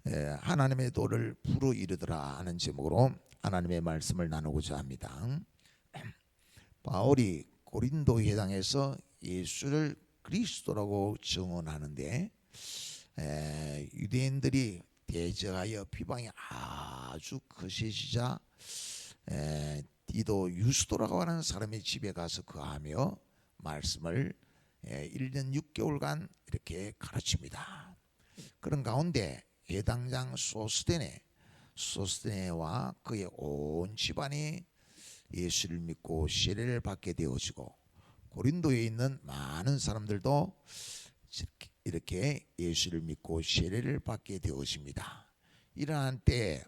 하나님의 도를 불어이루더라 하는 제목으로 하나님의 말씀을 나누고자 합니다. 바울이 고린도 회당에서 예수를 그리스도라고 증언하는데 유대인들이 대적하여 비방이 아주 거세지자 디도 유스도라고 하는 사람의 집에 가서 거하며 말씀을 1년 6개월간 이렇게 가르칩니다. 그런 가운데 해당장 소스테네와 그의 온 집안이 예수를 믿고 세례를 받게 되어지고 고린도에 있는 많은 사람들도 이렇게 예수를 믿고 세례를 받게 되어집니다. 이러한 때에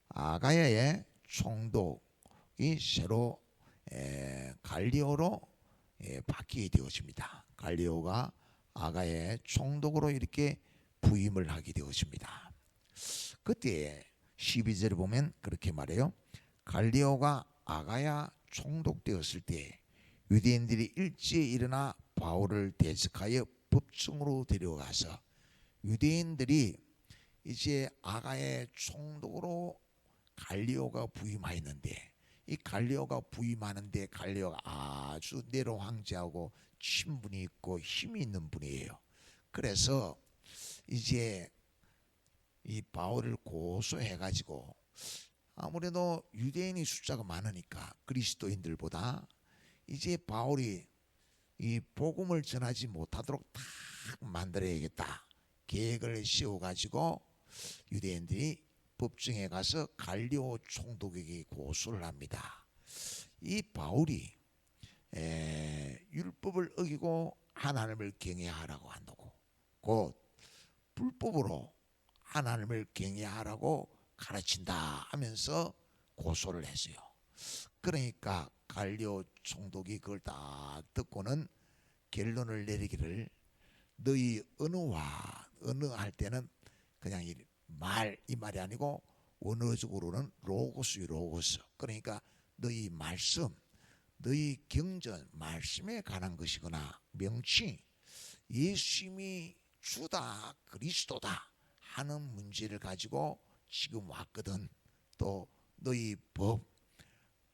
아가야의 총독이 새로 갈리오로 바뀌게 되어집니다. 갈리오가 아가야의 총독으로 이렇게 부임을 하게 되어집니다. 그때 12절에 보면 그렇게 말해요. 갈리오가 아가야 총독 되었을 때 유대인들이 일찍 일어나 바울을 대적하여 법정으로 데려가서 유대인들이 이제 아가야의 총독으로 갈리오가 부임하였는데 이 갈리오가 부임하는데 갈리오가 아주 네로 황제하고 친분이 있고 힘이 있는 분이에요. 그래서 이제 이 바울을 고소해가지고 아무래도 유대인의 숫자가 많으니까 그리스도인들보다 이제 바울이 이 복음을 전하지 못하도록 딱 만들어야겠다 계획을 세워가지고 유대인들이 법정에 가서 갈리오 총독에게 고소를 합니다. 이 바울이 율법을 어기고 하나님을 경외하라고 한다고 곧 불법으로 하나님을 경외하라고 가르친다 하면서 고소를 했어요. 그러니까 갈리오 총독이 그걸 딱 듣고는 결론을 내리기를 너희 언어할 때는 그냥 이 말이 아니고 원어적으로는 로고스 그러니까 너희 말씀 너희 경전 말씀에 관한 것이거나 명칭 예수님이 주다 그리스도다 하는 문제를 가지고 지금 왔거든. 또 너희 법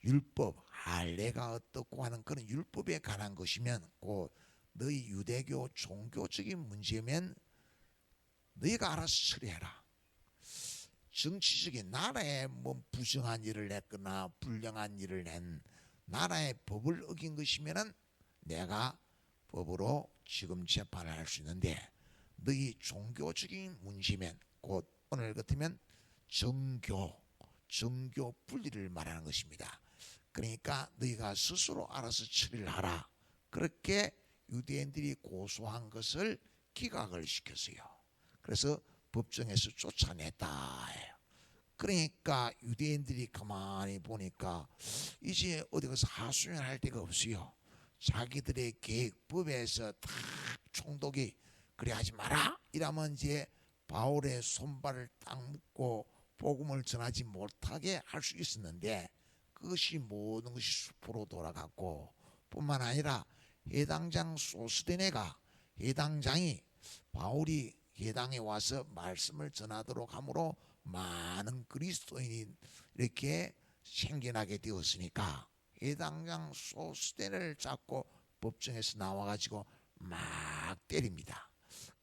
율법 할례가 어떻고 하는 그런 율법에 관한 것이면 곧 너희 유대교 종교적인 문제면 너희가 알아서 처리해라. 정치적인 나라에 뭐 부정한 일을 했거나 불량한 일을 낸 나라의 법을 어긴 것이면은 내가 법으로 지금 재판을 할 수 있는데 너희 종교적인 문제면 곧 오늘 같으면 정교 분리를 말하는 것입니다. 그러니까 너희가 스스로 알아서 처리를 하라. 그렇게 유대인들이 고소한 것을 기각을 시켰어요. 그래서 법정에서 쫓아냈다. 그러니까 유대인들이 가만히 보니까 이제 어디 가서 하소연할 데가 없어요. 자기들의 계획법에서 다 총독이 그래 하지 마라 이러면 이제 바울의 손발을 딱 묶고 복음을 전하지 못하게 할 수 있었는데 그것이 모든 것이 수포로 돌아갔고 뿐만 아니라 해당장 소스데네가 해당장이 바울이 해당에 와서 말씀을 전하도록 함으로 많은 그리스도인이 이렇게 생겨나게 되었으니까 해당장 소스데네를 잡고 법정에서 나와가지고 막 때립니다.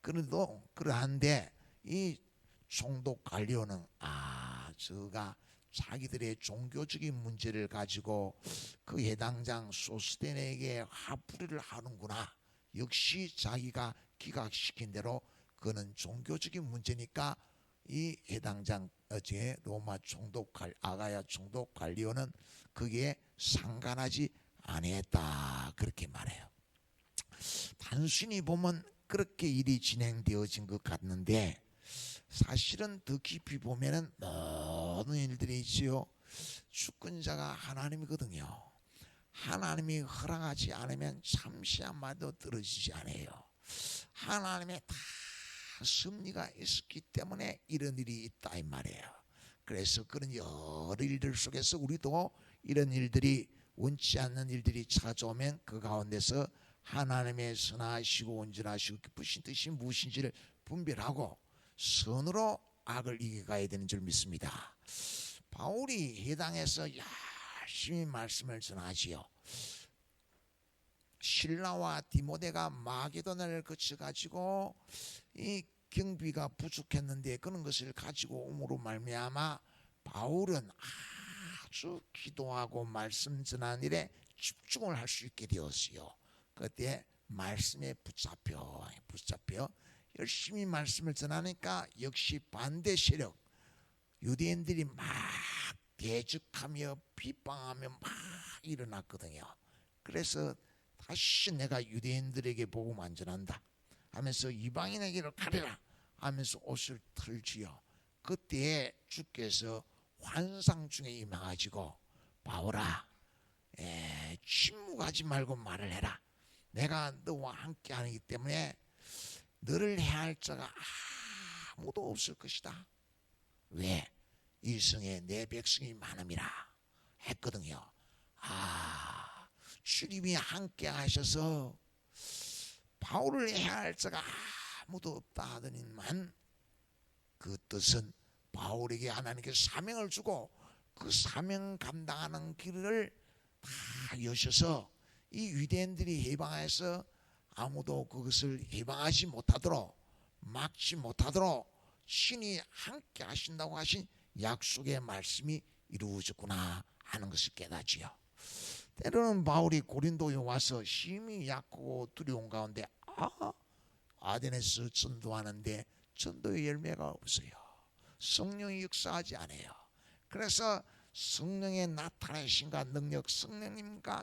그래도 그러한데 이 총독 갈리오는 저가 자기들의 종교적인 문제를 가지고 그 해당장 소스데네에게 화풀이를 하는구나. 역시 자기가 기각시킨 대로 그는 종교적인 문제니까 이 해당장 어제 로마 총독 아가야 총독 갈리오는 그게 상관하지 아니했다 그렇게 말해요. 단순히 보면 그렇게 일이 진행되어진 것 같는데 사실은 더 깊이 보면은 모든 일들이 있지요. 주권자가 하나님이거든요. 하나님이 허락하지 않으면 잠시 한마디도 떨어지지 않아요. 하나님의 다 섭리가 있었기 때문에 이런 일이 있다 이 말이에요. 그래서 그런 여러 일들 속에서 우리도 이런 일들이 원치 않는 일들이 찾아오면 그 가운데서 하나님의 선하시고 온전하시고 기쁘신 뜻이 무엇인지를 분별하고 선으로 악을 이겨가야 되는 줄 믿습니다. 바울이 회당에서 열심히 말씀을 전하지요. 실라와 디모데가 마게도나를 거쳐가지고 이 경비가 부족했는데 그런 것을 가지고 옴으로 말미암아 바울은 아주 기도하고 말씀 전하는 일에 집중을 할 수 있게 되었어요. 그때 말씀에 붙잡혀 열심히 말씀을 전하니까 역시 반대 세력 유대인들이 막 대적하며 비방하며 막 일어났거든요. 그래서 다시 내가 유대인들에게 복음 안 전한다 하면서 이방인에게로 가리라 하면서 옷을 털지요. 그때 주께서 환상 중에 임하가지고 바울아 침묵하지 말고 말을 해라. 내가 너와 함께 하기 때문에 너를 해할 자가 아무도 없을 것이다. 왜? 이 성에 내 백성이 많음이라 했거든요. 주님이 함께 하셔서 바울을 해할 자가 아무도 없다 하더니만 그 뜻은 바울에게 하나님께서 사명을 주고 그 사명 감당하는 길을 다 여셔서 이 유대인들이 해방해서 아무도 그것을 해방하지 못하도록 막지 못하도록 신이 함께 하신다고 하신 약속의 말씀이 이루어졌구나 하는 것을 깨닫지요. 때로는 바울이 고린도에 와서 심히 약하고 두려운 가운데 아데네스 전도하는데 전도의 열매가 없어요. 성령이 역사하지 않아요. 그래서 성령의 나타내심과 능력, 성령님과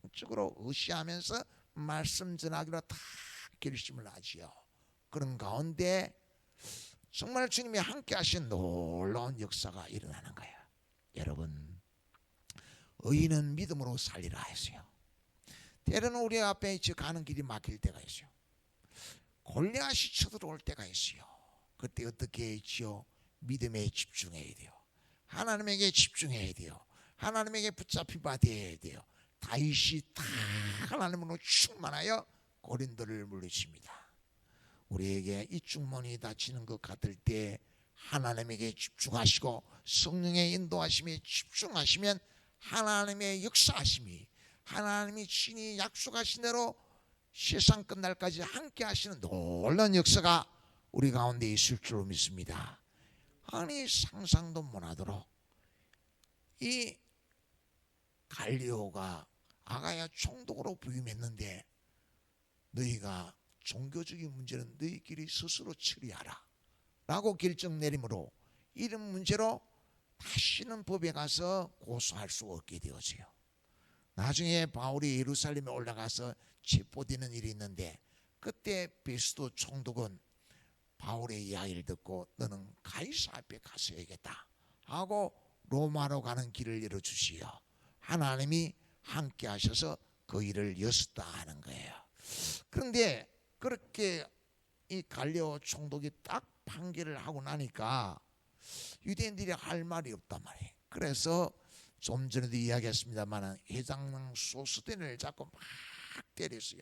적극적으로 의시하면서 말씀 전하기로 다 결심을 하지요. 그런 가운데 정말 주님이 함께 하신 놀라운 역사가 일어나는 거예요. 여러분, 의인은 믿음으로 살리라 했어요. 때로는 우리 앞에 가는 길이 막힐 때가 있어요. 골리앗이 쳐들어올 때가 있어요. 그때 어떻게 했지요? 믿음에 집중해야 돼요. 하나님에게 집중해야 돼요. 하나님에게 붙잡히 받아야 돼요. 다윗이 다 하나님으로 충만하여 고린도를 물리칩니다. 우리에게 이 충만이 닫히는 것 같을 때 하나님에게 집중하시고 성령의 인도하심에 집중하시면 하나님의 역사하심이 하나님이 친히 약속하신 대로 세상 끝날까지 함께 하시는 놀라운 역사가 우리 가운데 있을 줄 믿습니다. 아니 상상도 못하도록 이 갈리오가 아가야 총독으로 부임했는데 너희가 종교적인 문제는 너희끼리 스스로 처리하라 라고 결정 내림으로 이런 문제로 다시는 법에 가서 고소할 수 없게 되어져요. 나중에 바울이 예루살렘에 올라가서 체포되는 일이 있는데 그때 베스도 총독은 바울의 이야기를 듣고 너는 가이사 앞에 가서야겠다 하고 로마로 가는 길을 열어주시오. 하나님이 함께 하셔서 그 일을 여셨다 하는 거예요. 그런데 그렇게 이 갈리오 총독이 딱 판결을 하고 나니까 유대인들이 할 말이 없단 말이에요. 그래서 좀 전에도 이야기했습니다만 회당장 소스데네를 잡고 막 때렸어요.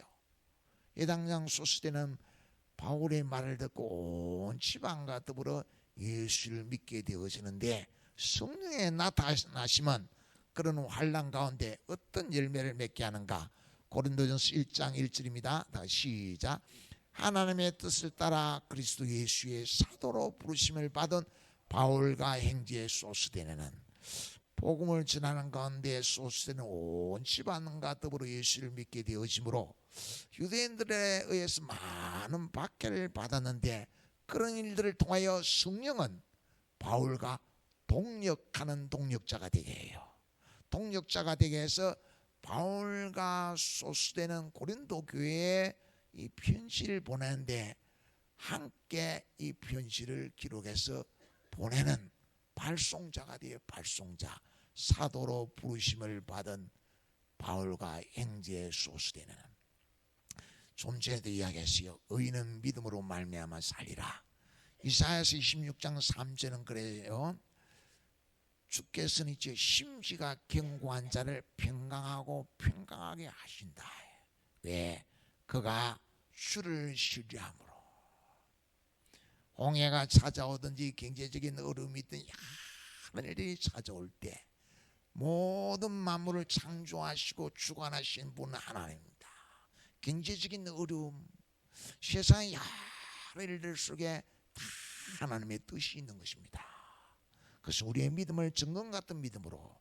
회당장 소스데는 바울의 말을 듣고 온 지방과 더불어 예수를 믿게 되어지는데 성령의 나타나심은 그런 환난 가운데 어떤 열매를 맺게 하는가? 고린도전서 1장 1절입니다. 다시 시작. 하나님의 뜻을 따라 그리스도 예수의 사도로 부르심을 받은 바울과 행지의 소스데네는 복음을 전하는 가운데 소스데는 온 집안과 더불어 예수를 믿게 되어지므로 유대인들에 의해서 많은 박해를 받았는데 그런 일들을 통하여 성령은 바울과 동력하는 동력자가 되게 해요. 동력자가 되게 해서 바울과 소스데는 고린도 교회에 이 편지를 보내는데 함께 이 편지를 기록해서 보내는 발송자가 되어 발송자 사도로 부르심을 받은 바울과 행제의 소스데는 좀 전에도 이야기했어요. 의인은 믿음으로 말미암아 살리라. 이사야서 26장 3절은 그래요. 주께서는 이제 심지가 견고한 자를 평강하고 평강하게 하신다. 왜? 그가 주를 신뢰함으로. 홍해가 찾아오든지 경제적인 어려움이 있든 여러 일이 찾아올 때 모든 만물을 창조하시고 주관하신 분은 하나님입니다. 경제적인 어려움, 세상의 여러 일들 속에 다 하나님의 뜻이 있는 것입니다. 그래서 우리의 믿음을 정금 같은 믿음으로,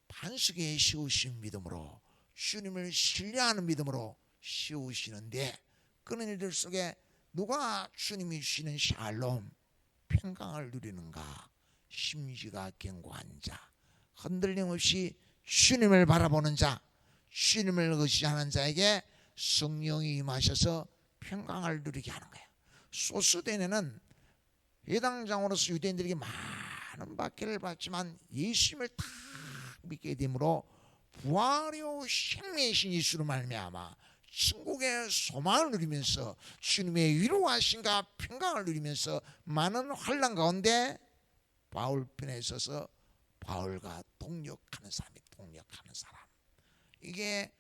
반석에 씌우신 믿음으로, 주님을 신뢰하는 믿음으로 씌우시는데, 그런 일들 속에 누가 주님이 주시는 샬롬, 평강을 누리는가? 심지가 견고한 자, 흔들림 없이 주님을 바라보는 자, 주님을 의지하는 자에게 성령이 임하셔서 평강을 누리게 하는 거예요. 소스대네는 예당장으로서 유대인들에게 많은 박해를 받지만 예수님을 딱 믿게 됨으로 부활이요 생명의 신 예수로 말미암아 천국의 소망을 누리면서 주님의 위로하심과 평강을 누리면서 많은 환난 가운데 바울 편에 서서 바울과 동력하는 사람, 이게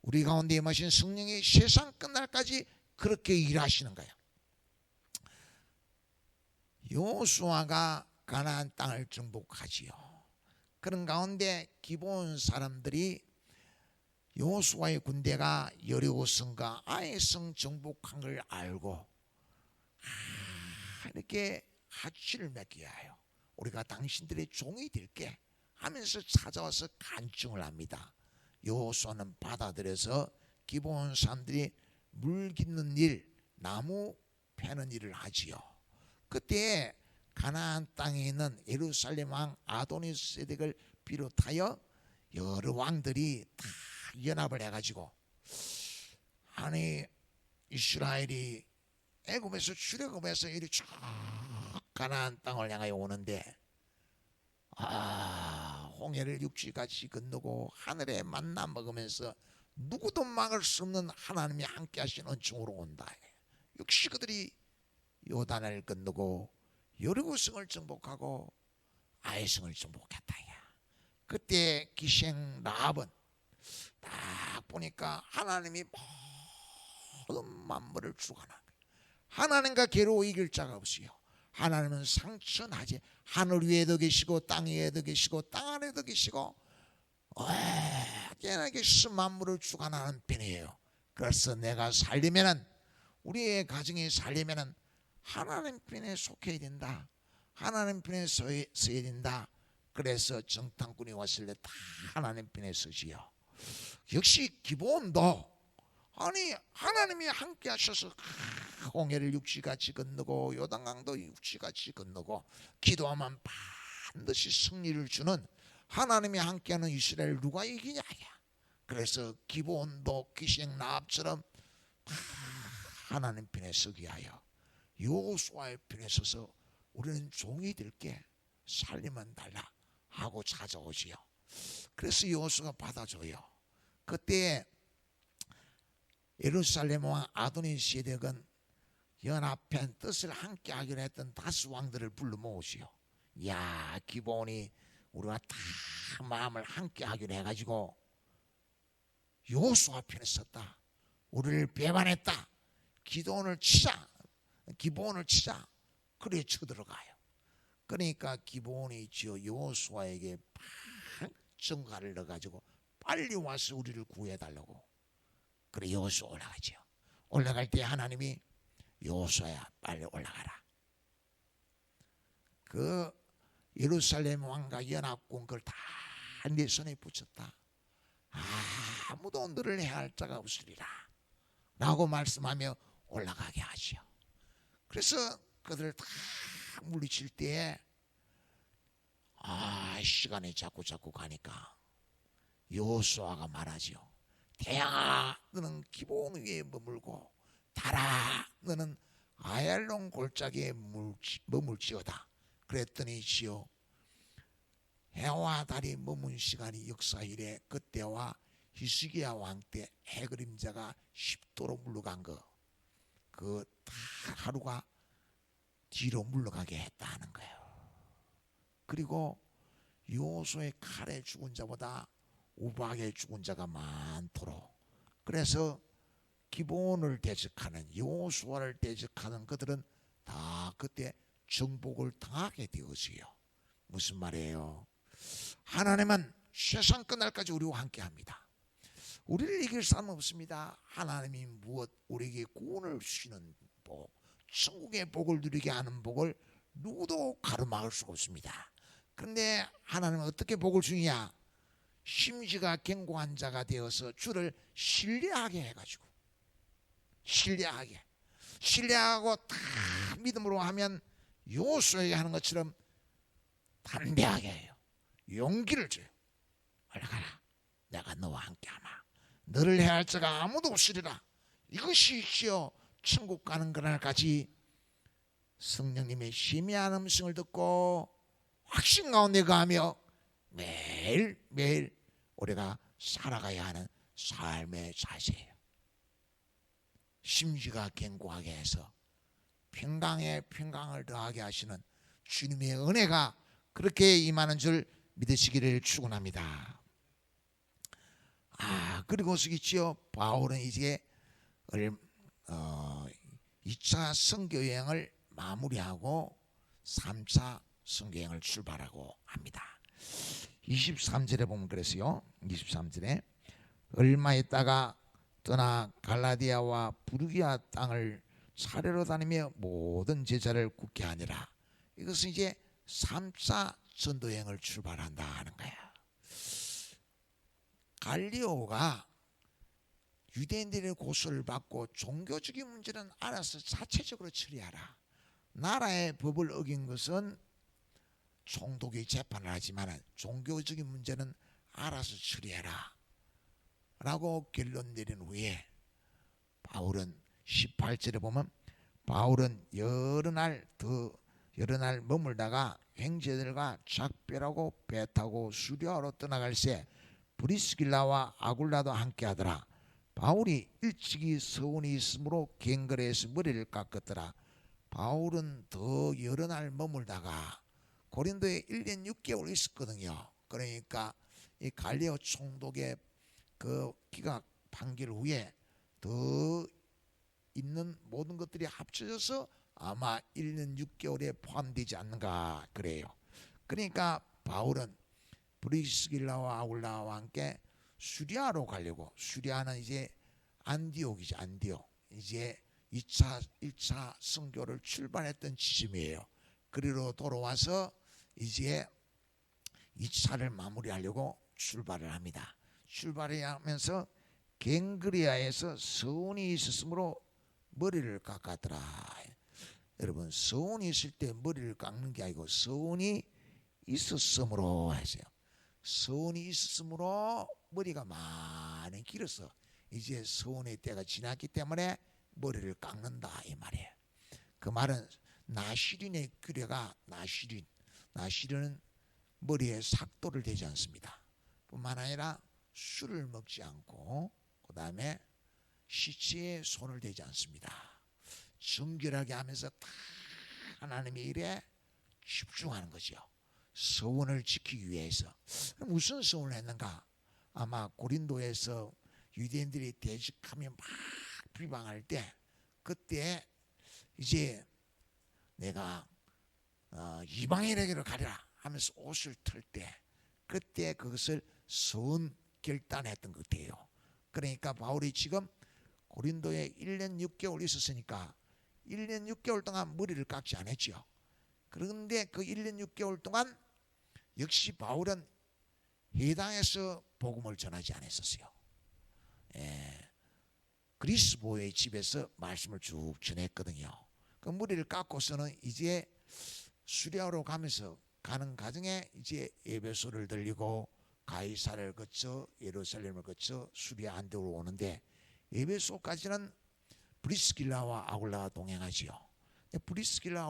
우리 가운데 임하신 성령이 세상 끝날까지 그렇게 일하시는 거예요. 여호수아가 가나안 땅을 정복하지요. 그런 가운데 기브온 사람들이 여호수아의 군대가 여리고성과 아이성 정복한 걸 알고 이렇게 합치를 맺게 하여 우리가 당신들의 종이 될게 하면서 찾아와서 간증을 합니다. 여호수아는 받아들여서 기브온 사람들이 물 깃는 일, 나무 패는 일을 하지요. 그때 가나안 땅에 있는 예루살렘 왕 아도니세덱을 비롯하여 여러 왕들이 다 연합을 해가지고, 아니 이스라엘이 애굽에서 출애굽해서 이리 쭉 가나안 땅을 향하여 오는데, 홍해를 육지같이 건너고 하늘에 만나 먹으면서 누구도 막을 수 없는 하나님이 함께 하시는 은총으로 온다. 역시 그들이 요단을 건너고 여리고성을 정복하고 아이성을 정복했다. 그때 기생 라합은 딱 보니까 하나님이 모든 만물을 주관한 거예요. 하나님과 괴로워 이길 자가 없어요. 하나님은 상천하지, 하늘 위에도 계시고 땅 위에도 계시고 땅 안에도 계시고 언제나 계셔서 만물을 주관하는 편이에요. 그래서 내가 살려면은, 우리의 가정이 살려면은 하나님 편에 속해야 된다. 하나님 편에 서야 된다. 그래서 정탐꾼이 왔을 때 다 하나님 편에 서지요. 역시 기브온도 아니 하나님이 함께 하셔서 홍해를 육지같이 건너고 요단강도 육지같이 건너고 기도하면 반드시 승리를 주는 하나님이 함께하는 이스라엘 누가 이기냐. 그래서 기브온도 기생 라합처럼 하나님 편에 서기 하여 여호수아의 편에 서서 우리는 종이 될게 살리면 달라 하고 찾아오지요. 그래서 여호수아가 받아줘요. 그때 예루살렘 왕 아도니세덱은 연합한 뜻을 함께 하기로 했던 다스 왕들을 불러 모으지요. 야, 기브온이 우리가 다 마음을 함께 하기로 해가지고 여호수아 편에 섰다. 우리를 배반했다. 기브온을 치자. 그래 쳐들어가요. 그러니까 기브온이 여호수아에게 정가를 넣어가지고 빨리 와서 우리를 구해달라고. 그래 여호수아 올라가죠. 올라갈 때 하나님이 여호수아야 빨리 올라가라. 그 예루살렘 왕과 연합군 그걸 다 네 손에 붙였다. 아무도 너를 해할 자가 없으리라 라고 말씀하며 올라가게 하죠. 그래서 그들을 다 물리칠 때에 시간이 자꾸 가니까 여호수아가 말하죠. 태양아 너는 기브온 위에 머물고 달아 너는 아얄론 골짜기에 머물지어다. 그랬더니 지요 해와 달이 머문 시간이 역사 이래 그때와 히스기야 왕 때 해그림자가 10도로 물러간 그 하루가 뒤로 물러가게 했다는 거예요. 그리고 여호수아의 칼에 죽은 자보다 우박에 죽은 자가 많도록, 그래서 기브온을 대적하는 여호수아를 대적하는 그들은 다 그때 정복을 당하게 되었어요. 무슨 말이에요? 하나님은 세상 끝날까지 우리와 함께합니다. 우리를 이길 사람은 없습니다. 하나님이 무엇 우리에게 구원을 주시는 복, 천국의 복을 누리게 하는 복을 누구도 가로막을 수가 없습니다. 그런데 하나님은 어떻게 복을 주느냐? 심지가 견고한 자가 되어서 주를 신뢰하게 해가지고, 신뢰하고 다 믿음으로 하면 요수에게 하는 것처럼 담대하게 해요. 용기를 줘요. 올라가라, 내가 너와 함께하마. 너를 해할 자가 아무도 없으리라. 이것이 있지요. 천국 가는 그날까지 성령님의 심야한 음성을 듣고 확신 가운데 가며 매일매일 우리가 살아가야 하는 삶의 자세예요. 심지가 견고하게 해서 평강에 평강을 더하게 하시는 주님의 은혜가 그렇게 임하는 줄 믿으시기를 축원합니다. 그리고서 있지요. 바울은 이제 2차 선교여행을 마무리하고 3차 선교여행을 출발하고 합니다. 23절에 보면 그랬어요. 23절에 얼마 있다가 떠나 갈라디아와 부르기아 땅을 차례로 다니며 모든 제자를 굳게 하니라. 이것은 이제 3차 전도여행을 출발한다 하는 거야. 갈리오가 유대인들의 고소를 받고 종교적인 문제는 알아서 자체적으로 처리하라. 나라의 법을 어긴 것은 총독이 재판을 하지만 종교적인 문제는 알아서 처리해라 라고 결론 내린 후에 바울은 18절에 보면 바울은 여러 날 머물다가 형제들과 작별하고 배 타고 수리아로 떠나갈새 브리스길라와 아굴라도 함께하더라. 바울이 일찍이 서운이 있으므로 갱거리에서 머리를 깎았더라. 바울은 더 여러 날 머물다가 고린도에 1년 6개월 있었거든요. 그러니까 이 갈리오 총독의 그 기각 판결 후에 더 있는 모든 것들이 합쳐져서 아마 1년 6개월에 포함되지 않는가 그래요. 그러니까 바울은 브리스길라와 아굴라와 함께 수리아로 가려고, 수리아는 이제 안디옥이죠. 안디옥. 이제 1차 선교를 출발했던 지점이에요. 그리로 돌아와서 이제 2차를 마무리하려고 출발을 합니다. 출발하면서 갱그리아에서 서운이 있었으므로 머리를 깎았더라. 여러분, 서운이 있을 때 머리를 깎는 게 아니고 서운이 있었으므로 하세요. 서운이 있었으므로 머리가 많이 길어서 이제 서운의 때가 지났기 때문에 머리를 깎는다 이 말이에요. 그 말은 나시린의 규례가 나시린은 머리에 삭도를 대지 않습니다. 뿐만 아니라 술을 먹지 않고 그 다음에 시체에 손을 대지 않습니다. 정결하게 하면서 다 하나님의 일에 집중하는 거죠. 서원을 지키기 위해서. 무슨 서원을 했는가? 아마 고린도에서 유대인들이 대적하며 막 비방할 때 그때 이제 내가 이방인에게로 가리라 하면서 옷을 털 때 그때 그것을 서원 결단했던 것 같아요. 그러니까 바울이 지금 고린도에 1년 6개월 있었으니까 1년 6개월 동안 머리를 깎지 않았죠. 그런데 그 1년 6개월 동안 역시 바울은 해당에서 복음을 전하지 않았었어요. 그리스보의 집에서 말씀을 쭉 전했거든요. 그 머리를 깎고서는 이제 수리아로 가는 과정에 이제 에베소를 들리고 가이사를 거쳐 예루살렘을 거쳐 수리아 안디옥으로 오는데 에베소까지는 브리스길라와 아굴라가 동행하지요. 브리스길라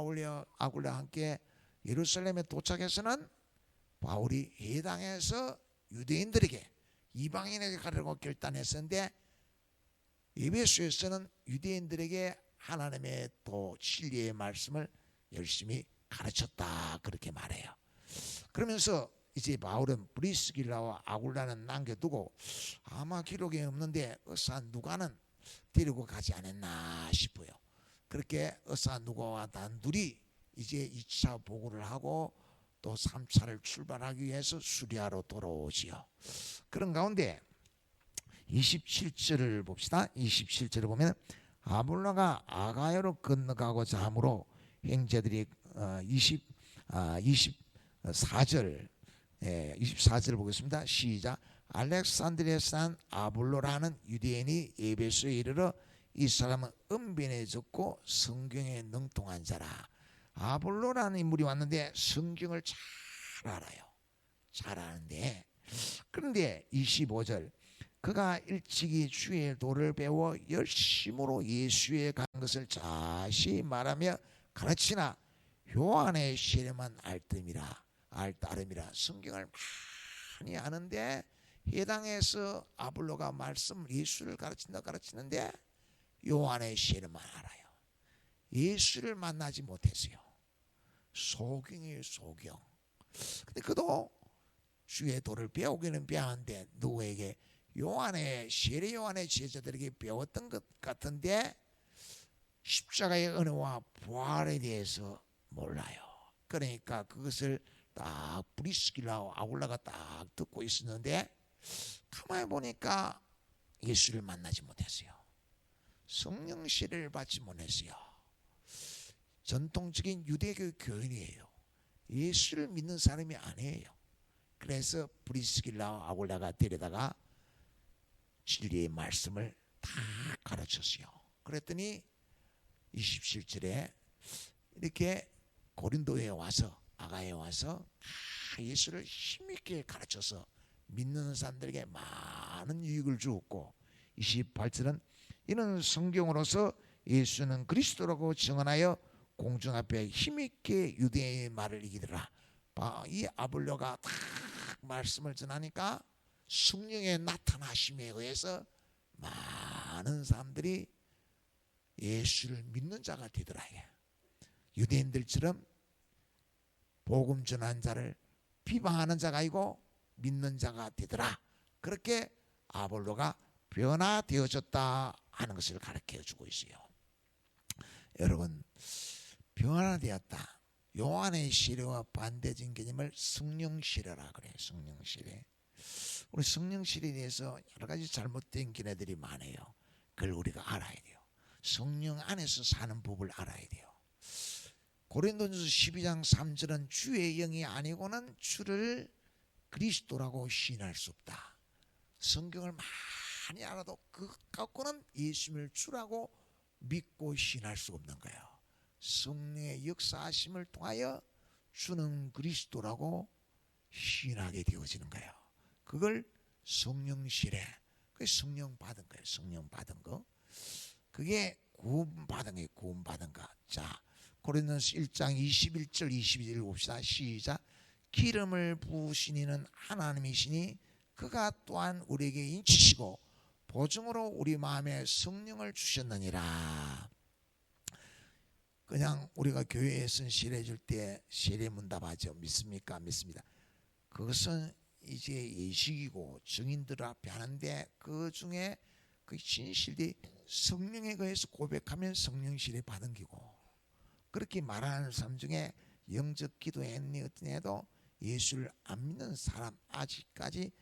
아굴라와 함께 예루살렘에 도착해서는 바울이 해당에서 유대인들에게 이방인에게 가려고 결단했었는데 에베소에서는 유대인들에게 하나님의 또 진리의 말씀을 열심히 가르쳤다 그렇게 말해요. 그러면서 이제 바울은 브리스길라와 아굴라는 남겨두고 아마 기록에 없는데 의사 누가는 데리고 가지 않았나 싶어요. 그렇게 의사 누가와 단둘이 이제 2차 보고를 하고 또 3차를 출발하기 위해서 수리하러 돌아오지요. 그런 가운데 27절을 봅시다. 27절을 보면 아볼로가 아가야로 건너가고자 하므로 형제들이 24절 24절을 보겠습니다. 시작. 알렉산드리아에 산 아볼로라는 유대인이 에베소에 이르러 이 사람은 은변해졌고 성경에 능통한 자라. 아볼로라는 인물이 왔는데 성경을 잘 알아요. 잘 아는데 그런데 25절 그가 일찍이 주의 도를 배워 열심으로 예수에 간 것을 자세히 말하며 가르치나 요한의 세례만 알따름이라. 성경을 많이 아는데 해당해서 아볼로가 말씀 예수를 가르치는데 요한의 세례만 알아요. 예수를 만나지 못했어요. 소경이에요, 소경. 근데 그도 주의 도를 배우기는 배웠는데 누구에게? 세례 요한의 제자들에게 배웠던 것 같은데 십자가의 은혜와 부활에 대해서 몰라요. 그러니까 그것을 딱 브리스길라와 아굴라가 딱 듣고 있었는데 가만히 보니까 예수를 만나지 못했어요. 성령 세례를 받지 못했어요. 전통적인 유대교 교인이에요. 예수를 믿는 사람이 아니에요. 그래서 브리스길라와 아굴라가 데려다가 진리의 말씀을 다 가르쳤어요. 그랬더니 27절에 이렇게 고린도에 와서 아가에 와서 예수를 힘있게 가르쳐서 믿는 사람들에게 많은 유익을 주었고 28절은 이는 성경으로서 예수는 그리스도라고 증언하여 공중 앞에 힘있게 유대인의 말을 이기더라. 이 아볼로가 딱 말씀을 전하니까 성령의 나타나심에 의해서 많은 사람들이 예수를 믿는 자가 되더라. 유대인들처럼 복음 전한 자를 비방하는 자가 아니고 믿는 자가 되더라. 그렇게 아볼로가 변화되어졌다 하는 것을 가르쳐 주고 있어요. 여러분, 변화되었다. 요한의 세례와 반대적인 개념을 성령 세례라 그래요. 성령 세례. 우리 성령 세례에 대해서 여러 가지 잘못된 견해들이 많아요. 그걸 우리가 알아야 돼요. 성령 안에서 사는 법을 알아야 돼요. 고린도전서 12장 3절은 주의 영이 아니고는 주를 그리스도라고 시인할 수 없다. 성경을 많이 알아도 그것 갖고는 예수님을 주라고 믿고 시인할 수 없는 거예요. 성령의 역사하심을 통하여 주는 그리스도라고 시인하게 되어지는 거예요. 그걸 성령 세례, 그게 성령 받은 거예요. 성령 받은 거. 그게 구원 받은 거예요. 구원 받은 거. 자, 고린도전서 1장 21절 22절 봅시다. 시작. 기름을 부으신 이는 하나님이시니 그가 또한 우리에게 인치시고 보증으로 우리 마음에 성령을 주셨느니라. 그냥 우리가 교회에서 세례 줄 때 세례 문답하죠. 믿습니까? 믿습니다. 그것은 이제 예식이고 증인들 앞에 하는데 그 중에 그 진실이 성령에 의해서 고백하면 성령 세례 받은 기고, 그렇게 말하는 사람 중에 영적 기도했니 어떤 해도 예수를 안 믿는 사람, 아직까지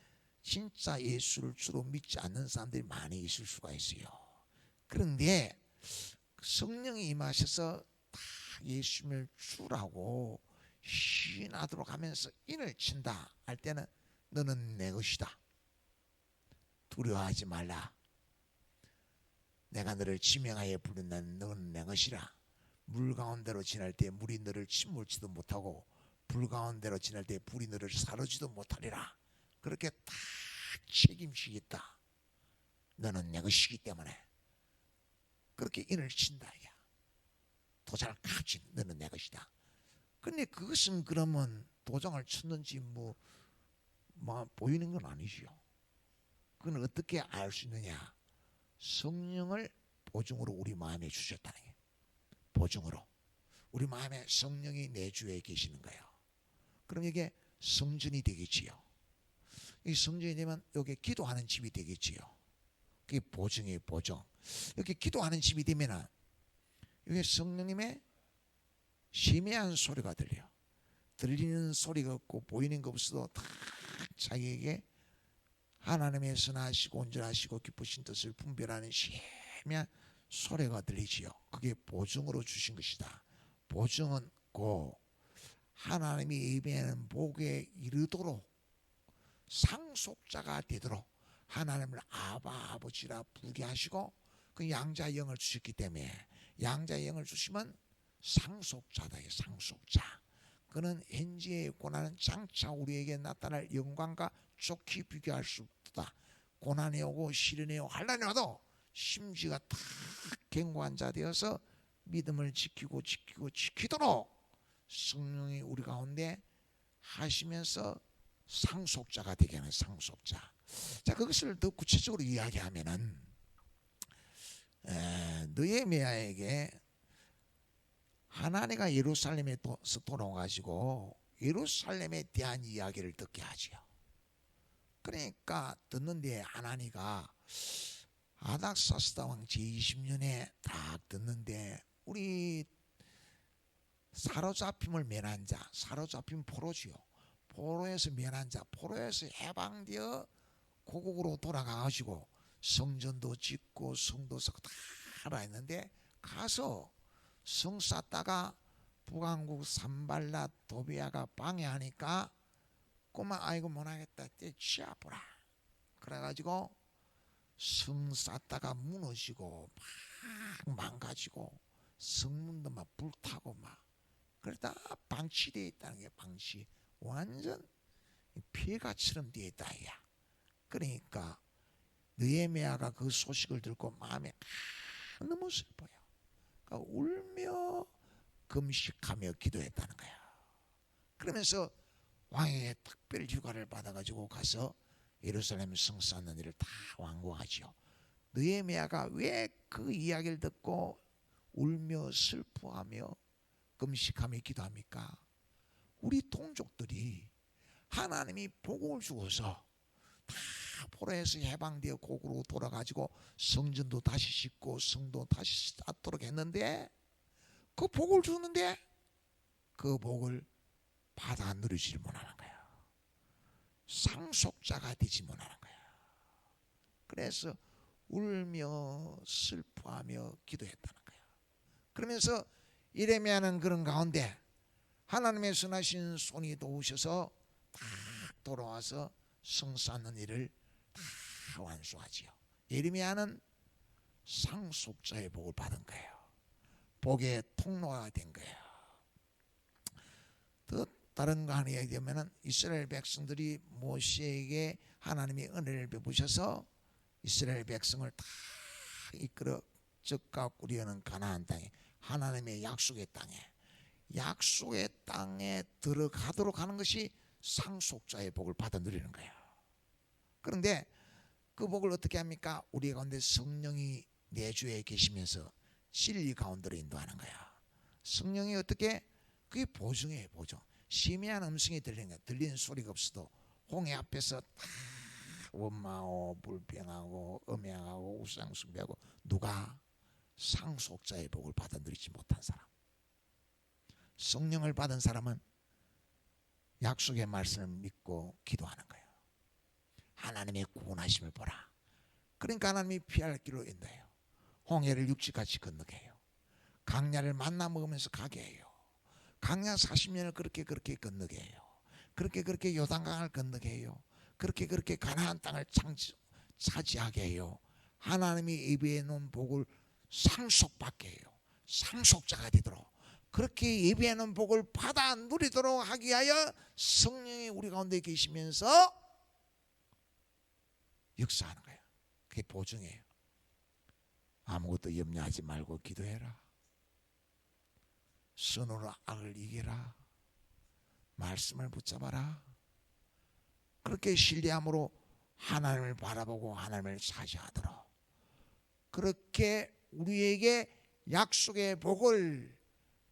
진짜 예수를 주로 믿지 않는 사람들이 많이 있을 수가 있어요. 그런데 성령이 임하셔서 다 예수님을 주라고 시인하도록 하면서 인을 친다 할 때는 너는 내 것이다. 두려워하지 말라. 내가 너를 지명하여 부른다는 너는 내 것이라. 물 가운데로 지날 때 물이 너를 침몰지도 못하고 불 가운데로 지날 때 불이 너를 사르지도 못하리라. 그렇게 다 책임지겠다. 너는 내 것이기 때문에 그렇게 인을 친다. 도장을 값진 너는 내 것이다. 근데 그것은 그러면 도장을 쳤는지 뭐 보이는 건 아니지요. 그건 어떻게 알 수 있느냐? 성령을 보증으로 우리 마음에 주셨다는 게, 보증으로 우리 마음에 성령이 내주에 계시는 거예요. 그럼 이게 성전이 되겠지요. 이 성전이 되면 여기 기도하는 집이 되겠지요. 그게 보증이에요. 보증. 이렇게 기도하는 집이 되면은 이게 성령님의 심야한 소리가 들려. 들리는 소리가 없고 보이는 것 없어도 다 자기에게 하나님의 선하시고 온전하시고 기쁘신 뜻을 분별하는 심야한 소리가 들리지요. 그게 보증으로 주신 것이다. 보증은 고 하나님이 예비하는 복에 이르도록 상속자가 되도록 하나님을 아버지라 부르게 하시고 그 양자의 영을 주셨기 때문에 양자의 영을 주시면 상속자다. 상속자. 그는 현재의 고난은 장차 우리에게 나타날 영광과 좋게 비교할 수 없다. 고난이 오고 시련이 오고 환난이 와도 심지가 탁 견고한 자 되어서 믿음을 지키도록 성령이 우리 가운데 하시면서 상속자가 되게 하는 상속자. 자, 그것을 더 구체적으로 이야기하면은 느헤미야에게 하나님가 예루살렘에서 돌아와가지고 예루살렘에 대한 이야기를 듣게 하지요. 그러니까 듣는데 하나님가 아닥사스다 왕 제20년에 딱 듣는데 우리 사로잡힘을 면한 자, 사로잡힌 포로지요. 포로에서 면한 자, 포로에서 해방되어 고국으로 돌아가가지고 성전도 짓고 성도 쌓고 다 하라 했는데 가서 성 쌓다가 북왕국 산발랏 도비아가 방해하니까 꼬마 아이고 못하겠다 때 취하보라. 그래가지고 성 쌓다가 무너지고 막 망가지고 성문도 막 불타고 막 그러다 방치되어 있다는 게 방치 완전 폐가처럼 되어 있다. 그러니까 느헤미야가 그 소식을 듣고 마음에 너무 슬퍼요. 그러니까 울며 금식하며 기도했다는 거야. 그러면서 왕에게 특별 휴가를 받아가지고 가서 예루살렘 성 쌓는 일을 다 완공하지요. 느헤미야가 왜 그 이야기를 듣고 울며 슬퍼하며 금식하며 기도합니까? 우리 동족들이 하나님이 복을 주어서 다 포로에서 해방되어 고국으로 돌아가지고 성전도 다시 짓고 성도 다시 쌓도록 했는데 그 복을 주는데 그 복을 받아 누리지 못하는 거야. 상속자가 되지 못하는 거야. 그래서 울며 슬퍼하며 기도했다는 거야. 그러면서 예레미야는 그런 가운데 하나님의 선하신 손이 도우셔서 다 돌아와서 성 쌓는 일을 다 완수하지요. 예레미야는 상속자의 복을 받은 거예요. 복의 통로가 된 거예요. 또 다른 거 하나 얘기하면 이스라엘 백성들이 모세에게 하나님이 은혜를 베푸셔서 이스라엘 백성을 다 이끌어 적과 꾸려는 가나안 땅에 하나님의 약속의 땅에 들어가도록 하는 것이 상속자의 복을 받아 누리는 거예요. 그런데 그 복을 어떻게 합니까? 우리 가운데 성령이 내주에 계시면서 진리 가운데로 인도하는 거야. 성령이 어떻게? 그게 보증이에요. 보증. 심야한 음성이 들리는 거야. 들리는 소리가 없어도 홍해 앞에서 다 원망하고 불평하고 음행하고 우상숭배하고 누가? 상속자의 복을 받아 누리지 못한 사람. 성령을 받은 사람은 약속의 말씀을 믿고 기도하는 거예요. 하나님의 구원하심을 보라. 그러니까 하나님이 피할 길로 인도해요. 홍해를 육지같이 건너게 해요. 강야를 만나 먹으면서 가게 해요. 강야 40년을 그렇게 건너게 해요. 그렇게 요단강을 건너게 해요. 그렇게 가나안 땅을 차지하게 해요. 하나님이 예비해 놓은 복을 상속받게 해요. 상속자가 되도록 그렇게 예비해 놓은 복을 받아 누리도록 하기 위하여 성령이 우리 가운데 계시면서 역사하는 거예요. 그게 보증이에요. 아무것도 염려하지 말고 기도해라. 선으로 악을 이겨라. 말씀을 붙잡아라. 그렇게 신뢰함으로 하나님을 바라보고 하나님을 차지하도록 그렇게 우리에게 약속의 복을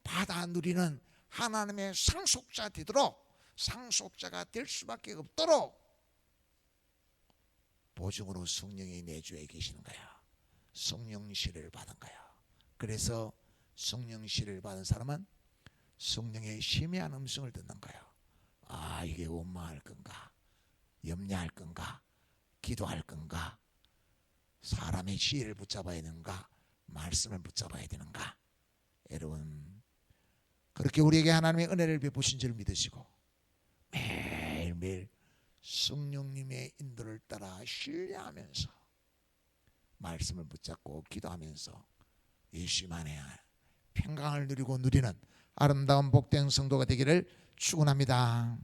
받아 누리는 하나님의 상속자 되도록 상속자가 될 수밖에 없도록 보증으로 성령이 내주에 계시는 거야. 성령실을 받은 거야. 그래서 성령 시를 받은 사람은 성령의 심야한 음성을 듣는 거예요. 아, 이게 원망할 건가, 염려할 건가, 기도할 건가, 사람의 지혜를 붙잡아야 되는가, 말씀을 붙잡아야 되는가. 여러분, 그렇게 우리에게 하나님의 은혜를 베푸신 줄 믿으시고 매일매일 성령님의 인도를 따라 신뢰하면서 말씀을 붙잡고 기도하면서 예수님 안에 평강을 누리고 누리는 아름다운 복된 성도가 되기를 축원합니다.